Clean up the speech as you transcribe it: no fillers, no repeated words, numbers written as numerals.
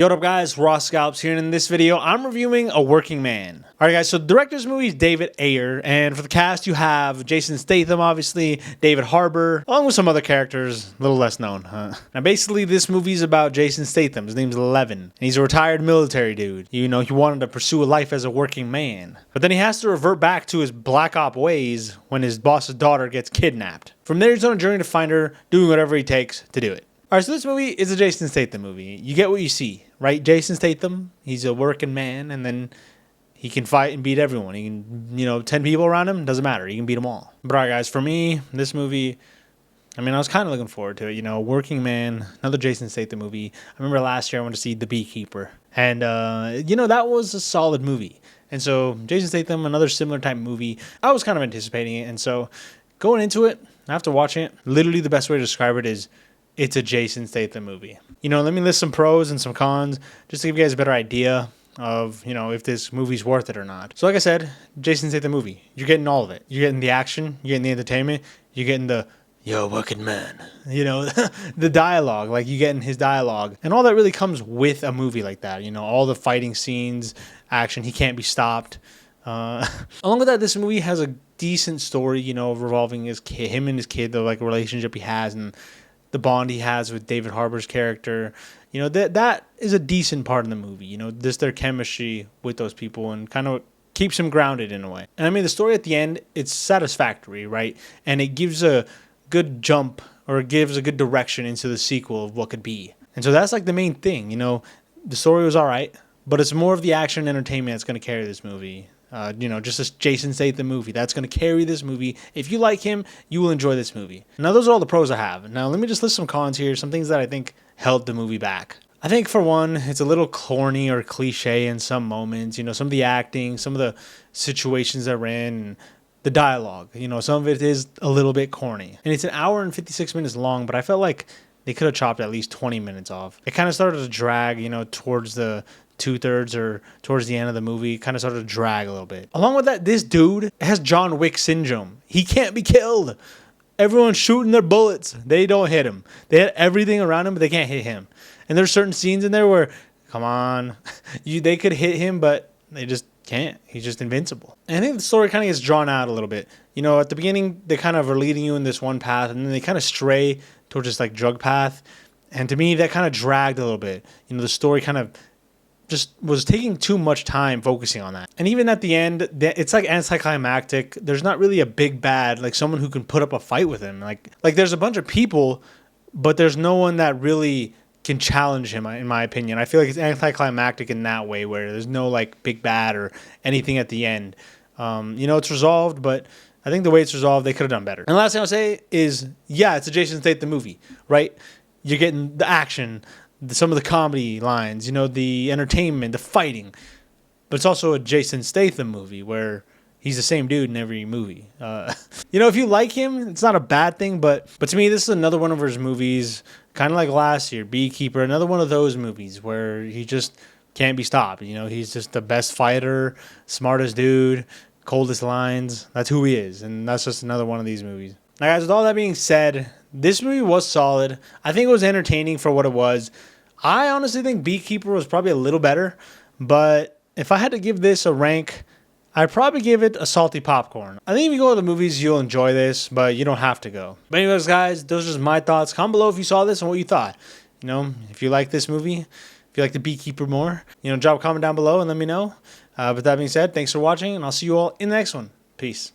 Yo, what up guys, Ross Scalps here, and in this video I'm reviewing A Working Man. Alright guys, so the director's movie is David Ayer, and for the cast you have Jason Statham, obviously, David Harbour, along with some other characters, a little less known. Now basically this movie's about Jason Statham. His name's Levin, and he's a retired military dude. You know, he wanted to pursue a life as a working man. But then he has to revert back to his black op ways when his boss's daughter gets kidnapped. From there he's on a journey to find her, doing whatever he takes to do it. Alright, so this movie is a Jason Statham movie. You get what you see, right? Jason Statham, he's a working man, and then he can fight and beat everyone. He can, 10 people around him, doesn't matter. He can beat them all. But alright, guys, for me, this movie, I was kind of looking forward to it. Working Man, another Jason Statham movie. I remember last year I went to see The Beekeeper, and, that was a solid movie. And so, Jason Statham, another similar type movie, I was kind of anticipating it. And so, going into it, after watching it, literally the best way to describe it is, it's a Jason Statham movie. Let me list some pros and some cons just to give you guys a better idea of, if this movie's worth it or not. So like I said, Jason Statham movie. You're getting all of it. You're getting the action. You're getting the entertainment. You're getting the, yo, working man. The dialogue. Like, you're getting his dialogue. And all that really comes with a movie like that. All the fighting scenes, action. He can't be stopped. Along with that, this movie has a decent story, revolving him and his kid, the relationship he has, and the bond he has with David Harbour's character. That is a decent part of the movie. Just their chemistry with those people and kind of keeps him grounded in a way. And the story at the end, it's satisfactory, right? And it gives a good jump, or it gives a good direction into the sequel of what could be. And so that's like the main thing. The story was all right, but it's more of the action and entertainment that's going to carry this movie. Just a Jason Statham movie. That's going to carry this movie. If you like him, you will enjoy this movie. Now, those are all the pros I have. Now, let me just list some cons here, some things that I think held the movie back. I think, for one, it's a little corny or cliche in some moments. Some of the acting, some of the situations they're in, and the dialogue. Some of it is a little bit corny. And it's an hour and 56 minutes long, but I felt like they could have chopped at least 20 minutes off. It kind of started to drag, towards the 2/3 or towards the end of the movie, kind of started to drag a little bit. Along with that, this dude has John Wick syndrome. He can't be killed. Everyone's shooting their bullets. They don't hit him. They hit everything around him, but they can't hit him. And there's certain scenes in there where, come on, they could hit him, but they just can't. He's just invincible. And I think the story kind of gets drawn out a little bit. At the beginning, they kind of are leading you in this one path, and then they kind of stray towards this drug path. And to me, that kind of dragged a little bit. The story kind of just was taking too much time focusing on that. And even at the end, it's anticlimactic. There's not really a big bad, someone who can put up a fight with him. Like there's a bunch of people, but there's no one that really can challenge him, in my opinion. I feel like it's anticlimactic in that way, where there's no big bad or anything at the end. It's resolved, but I think the way it's resolved, they could have done better. And the last thing I'll say is, yeah, it's a Jason Statham movie, right? You're getting the action, some of the comedy lines, the entertainment, the fighting. But it's also a Jason Statham movie where he's the same dude in every movie. If you like him, it's not a bad thing. But to me, this is another one of his movies, kind of like last year, Beekeeper, another one of those movies where he just can't be stopped. He's just the best fighter, smartest dude, coldest lines. That's who he is. And that's just another one of these movies. Now, guys, with all that being said, this movie was solid. I think it was entertaining for what it was. I honestly think Beekeeper was probably a little better, but if I had to give this a rank, I'd probably give it a salty popcorn. I think if you go to the movies, you'll enjoy this, but you don't have to go. But anyways, guys, those are just my thoughts. Comment below if you saw this and what you thought. If you like this movie, if you like the Beekeeper more, drop a comment down below and let me know. But that being said, thanks for watching, and I'll see you all in the next one. Peace.